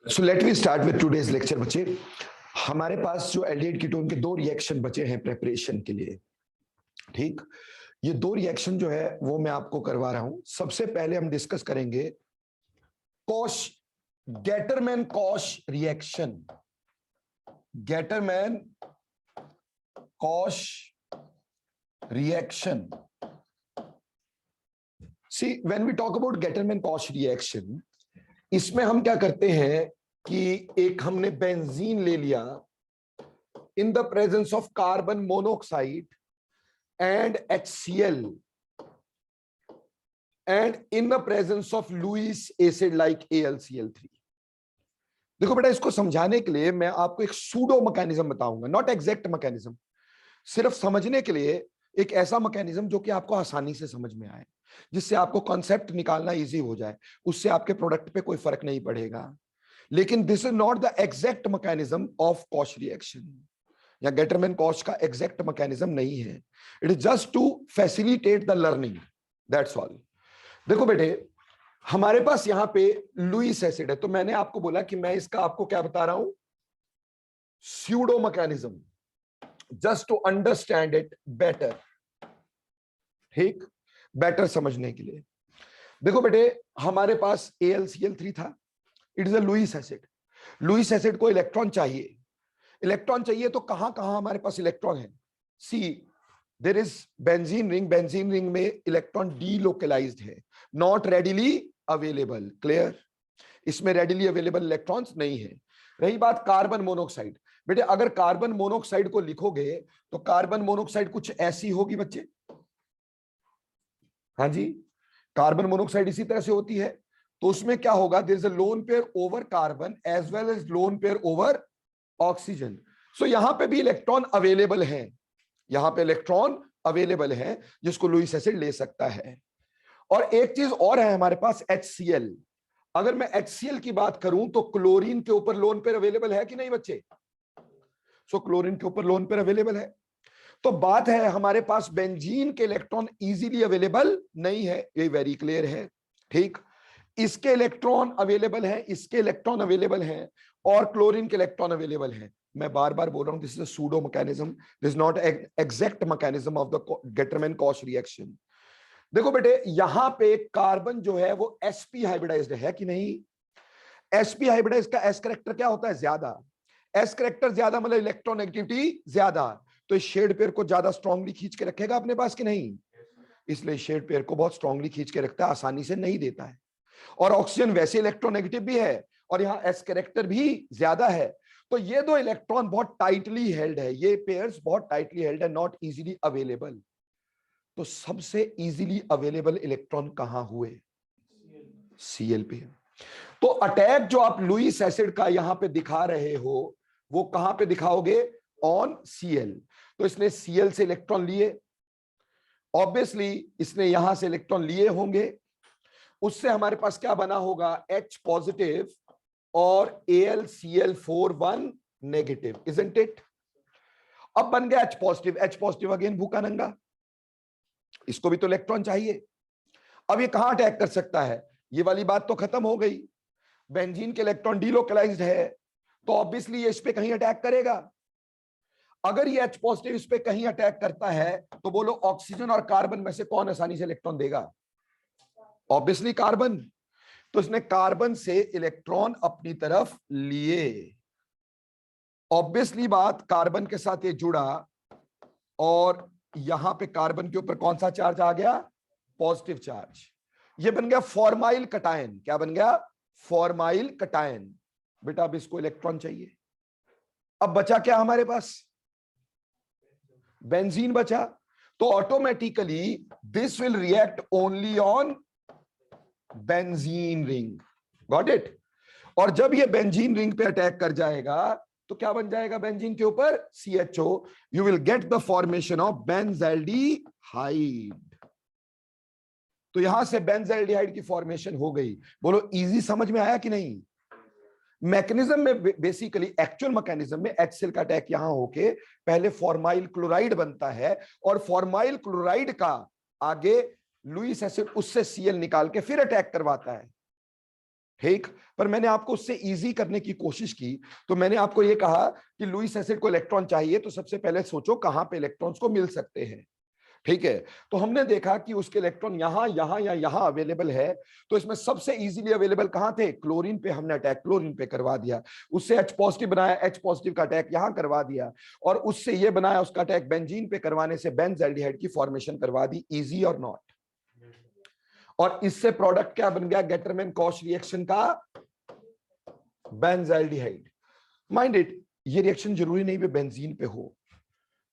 So let we start with today's lecture. बच्चे, हमारे पास जो एल्डिहाइड कीटोन के दो रिएक्शन बचे हैं प्रेपरेशन के लिए। ठीक, ये दो रिएक्शन जो है वो मैं आपको करवा रहा हूं। सबसे पहले हम डिस्कस करेंगे Koch Gattermann Koch reaction. Gattermann Koch reaction. See when we talk about Gattermann Koch reaction, इसमें हम क्या करते हैं कि एक हमने बेंजीन ले लिया in the presence of carbon monoxide and HCl and in the presence of Lewis acid like AlCl3। देखो बेटा, इसको समझाने के लिए मैं आपको एक सूडो मैकेनिज्म बताऊंगा, नॉट एग्जैक्ट मैकेनिज्म, सिर्फ समझने के लिए एक ऐसा मैकेनिज्म जो कि आपको आसानी से समझ में आए, जिससे आपको कॉन्सेप्ट निकालना इजी हो जाए। उससे आपके प्रोडक्ट पे कोई फर्क नहीं पड़ेगा। लेकिन this is not the exact mechanism of Koch reaction, या गेटरमैन कॉश का एग्जैक्ट मैकेनिज्म नहीं है। It is just to facilitate the learning, that's all. देखो बेटे, हमारे पास यहां पे लुईस एसिड है, तो मैंने आपको बोला कि मैं इसका आपको क्या बता रहा हूं, pseudo mechanism, just to understand it better. ठीक, बेटर समझने के लिए। देखो बेटे, हमारे पास AlCl3 था, it is a Lewis acid. Lewis acid को इलेक्ट्रॉन चाहिए। इलेक्ट्रॉन चाहिए तो कहां कहां हमारे पास इलेक्ट्रॉन है? See there is benzene ring. Benzene ring में इलेक्ट्रॉन डीलोकलाइज्ड है, नॉट रेडिली अवेलेबल। क्लियर? इसमें रेडिली अवेलेबल इलेक्ट्रॉन्स नहीं है। रही बात कार्बन मोनोऑक्साइड, बेटे अगर कार्बन मोनोऑक्साइड को लिखोगे तो कार्बन मोनोऑक्साइड कुछ ऐसी होगी बच्चे। हाँ जी, कार्बन मोनोऑक्साइड इसी तरह से होती है। तो उसमें क्या होगा, there is a lone pair over carbon as well as lone pair over oxygen. So यहां पे भी इलेक्ट्रॉन अवेलेबल है, यहां पे इलेक्ट्रॉन अवेलेबल है जिसको लुईस एसिड ले सकता है। और एक चीज और है हमारे पास, HCl। अगर मैं HCl की बात करूं तो क्लोरीन के ऊपर लोन पेयर अवेलेबल है कि नहीं बच्चे? सो क्लोरीन के ऊपर लोन पेयर अवेलेबल है। तो बात है हमारे पास बेंजीन के इलेक्ट्रॉन इजीली अवेलेबल नहीं है, ये वेरी क्लियर है। ठीक, इसके इलेक्ट्रॉन अवेलेबल है, इसके इलेक्ट्रॉन अवेलेबल है, और क्लोरीन के इलेक्ट्रॉन अवेलेबल है। मैं बार बार बोल रहा हूं, this is a pseudo mechanism, this is not exact mechanism of the Gattermann Koch reaction. देखो बेटे, यहां पे कार्बन जो है वो sp हाइब्रिडाइज्ड है कि नहीं? sp हाइब्रिडाइज्ड का s कैरेक्टर क्या होता है? ज्यादा। s कैरेक्टर ज्यादा मतलब इलेक्ट्रोनेगेटिविटी ज्यादा, तो इस शेड पेयर को ज्यादा स्ट्रांगली खींच के रखेगा अपने पास कि नहीं? इसलिए शेड पेयर को बहुत स्ट्रांगली खींच के रखता है, आसानी से नहीं देता है। और ऑक्सीजन वैसे इलेक्ट्रोनेगेटिव भी है और यहाँ एस कैरेक्टर भी ज्यादा है, तो ये दो इलेक्ट्रॉन बहुत टाइटली हेल्ड है, ये पेयर्स बहुत टाइटली हेल्ड है, नॉट इजीली अवेलेबल। तो सबसे इजीली अवेलेबल इलेक्ट्रॉन कहां हुए? Cl पे। तो अटैक जो आप लुईस एसिड का यहां पे दिखा रहे हो वो कहां पे दिखाओगे? On Cl। तो इसने Cl से इलेक्ट्रॉन लिए, ऑब्वियसली इसने यहां से इलेक्ट्रॉन लिए होंगे, उससे हमारे पास क्या बना होगा? H पॉजिटिव और AlCl4 नेगेटिव, इजंट इट? अब बन गया H positive. H positive again भूखा नंगा, इसको भी तो इलेक्ट्रॉन चाहिए। अब ये कहां अटैक कर सकता है? ये वाली बात तो खत्म हो गई, बेंजीन के इलेक्ट्रॉन डीलोकलाइज्ड है, तो ऑब्वियसली ये इस पे कहीं अटैक करेगा। अगर ये H पॉजिटिव इस पे कहीं अटैक करता है तो बोलो ऑक्सीजन और कार्बन में से कौन आसानी से इलेक्ट्रॉन देगा? Obviously carbon. तो इसने कार्बन से इलेक्ट्रॉन अपनी तरफ लिए, ऑब्वियसली बात, कार्बन के साथ ये जुड़ा और यहां पे कार्बन के ऊपर कौन सा चार्ज आ गया? Positive charge. ये बन गया फॉर्माइल कटायन। क्या बन गया? Formyl cation. बेटा अब इसको इलेक्ट्रॉन चाहिए। अब बचा क्या हमारे पास? बेंजीन बचा। तो automatically this will react only on benzene ring. Got it? और जब ये बेंजीन रिंग पे अटैक कर जाएगा तो क्या बन जाएगा बेंजीन के ऊपर? CHO। You will get the formation of benzaldehyde. तो यहां से बेंजल्डिहाइड की फॉर्मेशन हो गई। बोलो इजी समझ में आया कि नहीं? मैकेनिज्म में बेसिकली, एक्चुअल मैकेनिज्म में HCl का अटैक यहां होके पहले फॉर्माइल क्लोराइड बनता है और फॉर्माइल क्लोराइड का आगे लुईस एसिड उससे Cl निकाल के फिर अटैक करवाता है। ठीक, पर मैंने आपको उससे इजी करने की कोशिश की। तो मैंने आपको ये कहा कि लुईस एसिड को इलेक्ट्रॉन चाहिए, तो सबसे पहले सोचो कहां पे इलेक्ट्रॉन्स को मिल सकते हैं। ठीक है, तो हमने देखा कि उसके इलेक्ट्रॉन यहां यहां या यहां अवेलेबल है। तो इसमें सबसे इजीली अवेलेबल कहां थे? क्लोरीन पे हमने अटैक क्लोरीन पे करवा दिया, उससे H पॉजिटिव बनाया, H पॉजिटिव का अटैक यहां करवा दिया, और उससे ये बनाया उसका अटैक बेंजीन पे करवाने से बेंजल्डिहाइड की फॉर्मेशन करवा दी। इजी और नॉट? और इससे प्रोडक्ट क्या बन गया? गेटरमैन कॉश रिएक्शन का बेंजल्डिहाइड। माइंड इट, ये रिएक्शन जरूरी नहीं भी बेंजीन पे हो,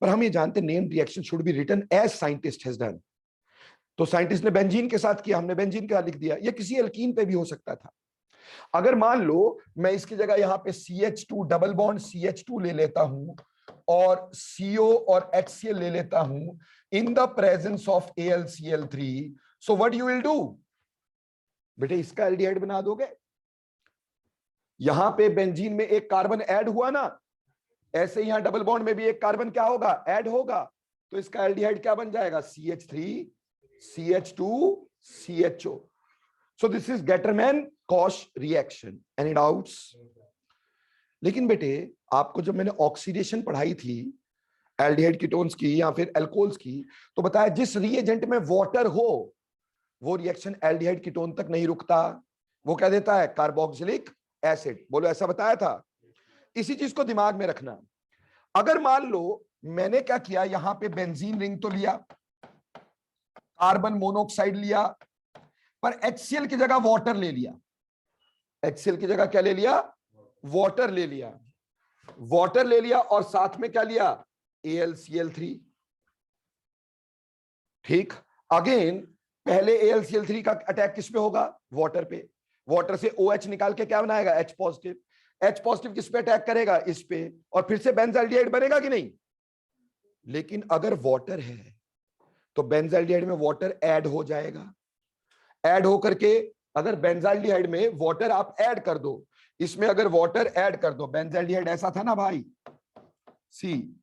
पर हम ये जानते name reaction should be written as scientist has done. तो साइंटिस्ट ने बेंजीन के साथ किया, हमने बेंजीन का लिख दिया। ये किसी एल्कीन पे भी हो सकता था। अगर मान लो मैं इसकी जगह यहां पे CH2 डबल बॉन्ड CH2 ले लेता हूं और CO और HCl ले लेता हूं इन the presence of AlCl3, so what you will do? बेटे इसका एल्डिहाइड बना दोगे। यहां पे बेंजीन में एक कार्बन ऐड हुआ ना, ऐसे यहां डबल बॉन्ड में भी एक कार्बन क्या होगा? ऐड होगा। तो इसका एल्डिहाइड क्या बन जाएगा? CH3 CH2 CHO। So this is Getterman-Koch reaction. Any doubts? लेकिन बेटे आपको जब मैंने ऑक्सीडेशन पढ़ाई थी एल्डिहाइड कीटोन्स की या फिर एल्कोहल्स की, तो बताया जिस रिएजेंट में वाटर हो वो रिएक्शन एल्डिहाइड कीटोन तक नहीं रुकता, वो क्या देता है? Carboxylic acid. बोलो, ऐसा बताया था। इसी चीज को दिमाग में रखना। अगर मान लो मैंने क्या किया, यहां पे बेंजीन रिंग तो लिया, कार्बन मोनोऑक्साइड लिया, पर HCl की जगह वाटर ले लिया। HCl की जगह क्या ले लिया? वाटर ले लिया। वाटर ले लिया और साथ में क्या लिया? AlCl3। ठीक, अगेन पहले AlCl3 का अटैक किस पे होगा? वाटर पे। वाटर से OH निकाल के क्या बनाएगा? H positive. H पॉजिटिव किस पे अटैक करेगा? इस पे, और फिर से बेंजल्डिहाइड बनेगा कि नहीं? लेकिन अगर वाटर है तो बेंजल्डिहाइड में वाटर ऐड हो जाएगा। ऐड होकर के अगर बेंजाल्डिहाइड में वाटर आप ऐड कर दो, इसमें अगर वाटर ऐड कर दो, बेंजाल्डिहाइड ऐसा था ना भाई, सी,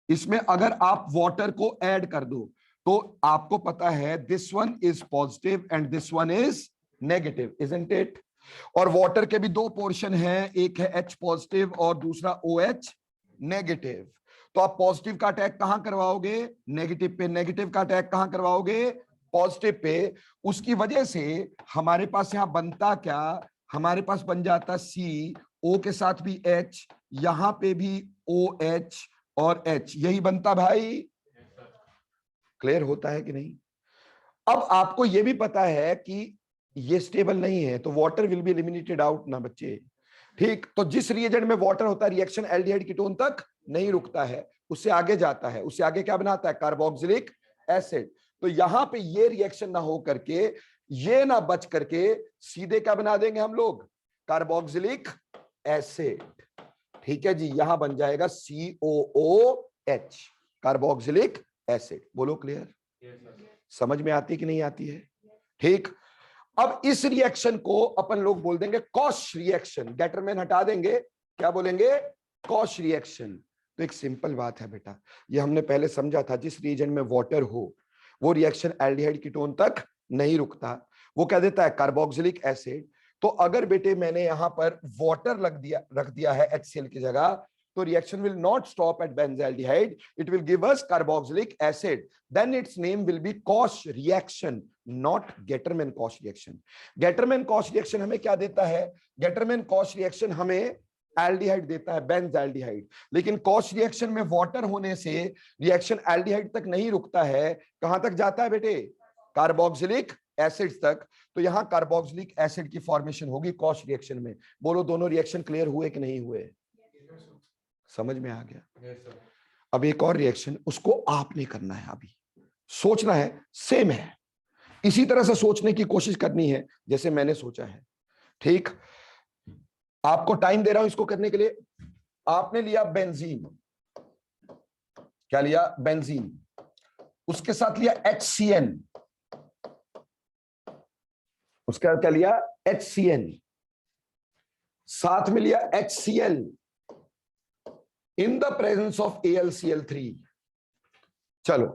इसमें अगर आप वाटर को ऐड कर दो तो आपको पता है this one is positive and this one is negative, isn't it? और वाटर के भी दो पोर्शन हैं, एक है H पॉजिटिव और दूसरा OH नेगेटिव। तो आप पॉजिटिव का अटैक कहां करवाओगे? नेगेटिव पे। नेगेटिव का अटैक कहां करवाओगे? Positive pay. उसकी वजह से हमारे पास यहां बनता क्या? हमारे पास बन जाता CO के साथ भी H, यहां पे भी OH और H, यही बनता भाई। क्लियर होता है कि नहीं? अब आपको यह भी पता है कि ये स्टेबल नहीं है, तो water will be eliminated out ना बच्चे। ठीक, तो जिस रिएजेंट में वाटर होता है रिएक्शन एल्डिहाइड कीटोन तक नहीं रुकता है, उससे आगे जाता है। उससे आगे क्या बनाता है? Carboxylic acid. तो यहां पे ये रिएक्शन ना हो करके, ये ना बच करके, सीधे क्या बना देंगे हम लोग? Carboxylic acid. ठीक है जी, यहां बन जाएगा COOH, कार्बोक्सिलिक एसिड। बोलो क्लियर? समझ में आती कि नहीं आती है? ठीक, अब इस रिएक्शन को अपन लोग बोल देंगे कॉश रिएक्शन। गेटरमैन हटा देंगे, क्या बोलेंगे? Cosh reaction. तो एक सिंपल बात है बेटा, ये हमने पहले समझा था, जिस रिएजेंट में वाटर हो वो रिएक्शन एल्डिहाइड कीटोन तक नहीं रुकता, वो क्या देता है? Carboxylic acid. तो अगर बेटे मैंने यहां पर वाटर रख दिया है HCl की जगह, तो reaction will not stop at benzaldehyde, it will give us carboxylic acid, then its name will be Koch reaction, not Gattermann Koch reaction. Gattermann Koch reaction हमें क्या देता है? गेटरमैन कॉश रिएक्शन हमें एल्डिहाइड देता है, बेंजाल्डिहाइड। लेकिन cosh reaction में water होने से रिएक्शन एल्डिहाइड तक नहीं रुकता है, कहां तक जाता है बेटे? कार्बोक्सिलिक एसिड तक। तो यहां कार्बोक्सिलिक एसिड की फॉर्मेशन होगी कॉश रिएक्शन में। बोलो, दोनों रिएक्शन क्लियर हुए कि नहीं हुए? समझ में आ गया? अब एक और रिएक्शन, उसको आपने करना है, अभी सोचना है, सेम है, इसी तरह से सोचने की कोशिश करनी है जैसे मैंने सोचा है। ठीक, आपको टाइम दे रहा हूं इसको करने के लिए। आपने लिया बेंजीन, क्या लिया? बेंजीन। उसके साथ लिया HCN, उसके बाद क्या लिया? HCN। साथ में लिया HCl in the presence of AlCl3। चलो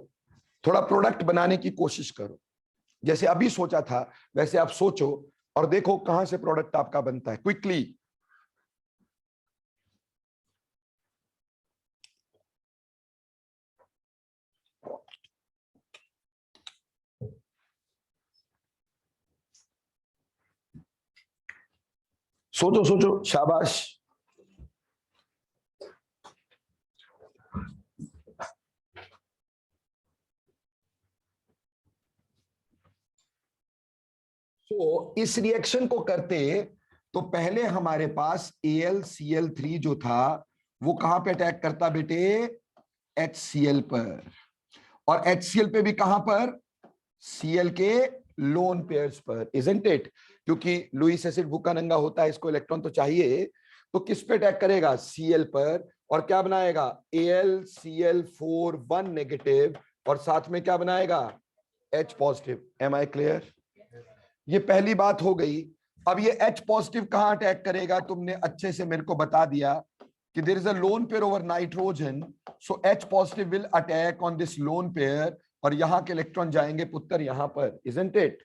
थोड़ा प्रोडक्ट बनाने की कोशिश करो। जैसे अभी सोचा था वैसे आप सोचो और देखो कहां से प्रोडक्ट आपका बनता है क्विकली। सोचो सोचो, शाबाश। तो इस रिएक्शन को करते तो पहले हमारे पास AlCl3 जो था वो कहां पे अटैक करता बेटे, HCl पर, और HCl पे भी कहां पर, Cl के लोन पेयर्स पर, इजंट इट? क्योंकि लुईस एसिड भूखा नंगा होता है, इसको इलेक्ट्रॉन तो चाहिए, तो किस पे अटैक करेगा, Cl पर, और क्या बनाएगा, AlCl4 1 नेगेटिव, और साथ में क्या बनाएगा, H positive. Am I clear? ये पहली बात हो गई। अब ये H पॉजिटिव कहां अटैक करेगा, तुमने अच्छे से मेरे को बता दिया कि there is a lone pair over nitrogen, so H positive will attack on this lone pair, और यहां के इलेक्ट्रॉन जाएंगे पुत्र यहां पर, इजंट इट?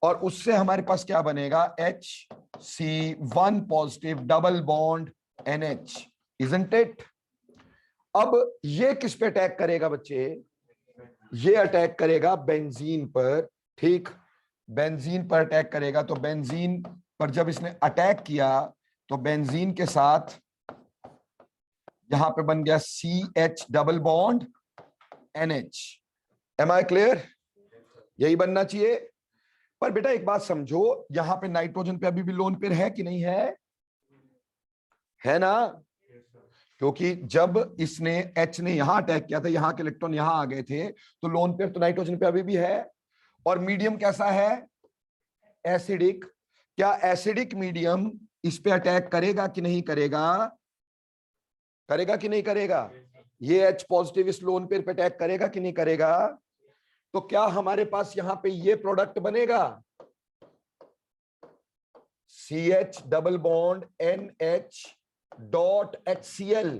और उससे हमारे पास क्या बनेगा, HC1 positive double bond NH, isn't it? अब ये किस पे अटैक करेगा बच्चे, ये अटैक करेगा बेंजीन पर, ठीक, बेंजीन पर अटैक करेगा। तो बेंजीन पर जब इसने अटैक किया तो बेंजीन के साथ यहां पे बन गया CH double bond NH। Am I clear? यही बनना चाहिए। पर बेटा एक बात समझो, यहां पे नाइट्रोजन पे अभी भी लोन पेयर है कि नहीं है, है ना? क्योंकि जब इसने H ने यहां अटैक किया था, यहां के इलेक्ट्रॉन यहां आ गए थे, तो लोन पेयर तो नाइट्रोजन पे अभी भी है। और मीडियम कैसा है, एसिडिक। क्या एसिडिक मीडियम इस पे अटैक करेगा कि नहीं करेगा, करेगा कि नहीं करेगा? ये H पॉजिटिव इस लोन पेयर पे अटैक करेगा कि नहीं करेगा? तो क्या हमारे पास यहां पे ये प्रोडक्ट बनेगा, CH double bond NH dot HCl,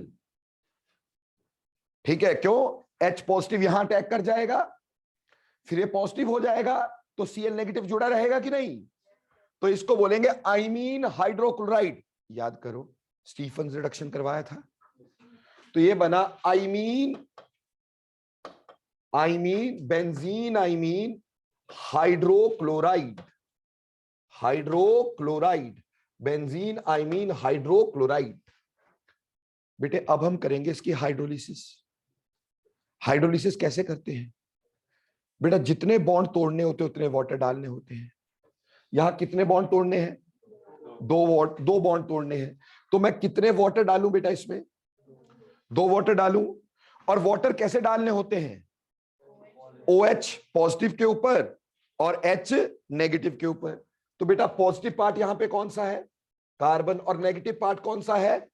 ठीक है? क्यों, H पॉजिटिव यहां अटैक कर जाएगा, फिर ये पॉजिटिव हो जाएगा, तो Cl नेगेटिव जुड़ा रहेगा कि नहीं? तो इसको बोलेंगे आइमीन हाइड्रोक्लोराइड। याद करो, स्टीफन रिडक्शन करवाया था, तो ये बना imine, imine benzene imine hydrochloride, hydrochloride, benzene imine hydrochloride. बेटे अब हम करेंगे इसकी हाइड्रोलिसिस। हाइड्रोलिसिस कैसे करते हैं बेटा, जितने बॉन्ड तोड़ने होते हैं उतने वाटर डालने होते हैं। यहां कितने बॉन्ड तोड़ने हैं, दो बॉन्ड तोड़ने हैं। तो मैं कितने वाटर डालूं बेटा इसमें, 2 वाटर डालूं। और वाटर कैसे डालने होते हैं, OH पॉजिटिव के ऊपर और H नेगेटिव के ऊपर। तो बेटा पॉजिटिव पार्ट यहां पे कौन सा है, कार्बन, और नेगेटिव पार्ट कौन सा है,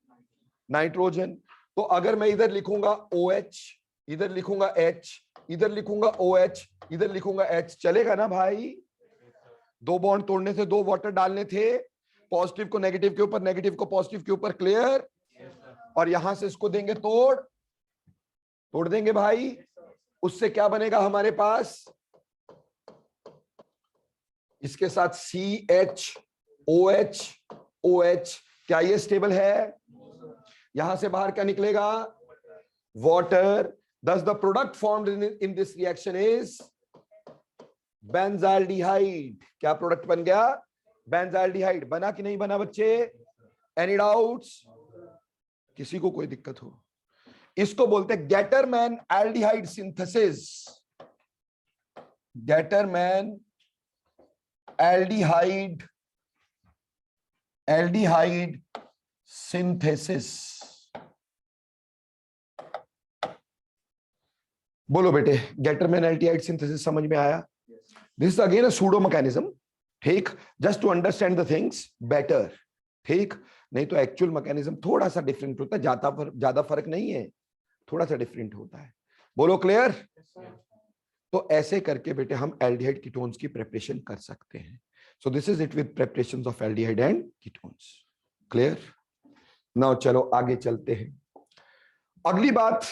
नाइट्रोजन। तो अगर मैं इधर लिखूंगा OH, इधर लिखूंगा H, इधर लिखूंगा OH, इधर लिखूंगा H, चलेगा ना भाई? 2 बॉन्ड तोड़ने थे, 2 वाटर डालने थे, पॉजिटिव को नेगेटिव के ऊपर, नेगेटिव को पॉजिटिव के ऊपर, क्लियर? और यहां से इसको देंगे तोड़ देंगे भाई। उससे क्या बनेगा हमारे पास, इसके साथ CH OH, क्या ये स्टेबल है? यहां से बाहर क्या निकलेगा, water. Thus the product formed in this reaction is benzaldehyde. क्या प्रोडक्ट बन गया, बेंजाल्डिहाइड। बना कि नहीं बना बच्चे, एनी डाउट्स? किसी को कोई दिक्कत हो? इसको बोलते हैं Gattermann aldehyde synthesis, Gattermann aldehyde, aldehyde synthesis. बोलो बेटे, गेटरमैन एल्डिहाइड सिंथेसिस समझ में आया? This is again a pseudo mechanism, ठीक, just to understand the things better, ठीक? नहीं तो एक्चुअल मैकेनिज्म थोड़ा सा डिफरेंट होता है, ज्यादा फर्क नहीं है, थोड़ा सा डिफरेंट होता है। बोलो क्लियर? तो ऐसे करके बेटे हम एल्डिहाइड कीटोन्स की प्रिपरेशन कर सकते हैं। So this is it with preparations of aldehyde and ketones, clear? Now चलो आगे चलते हैं। अगली बात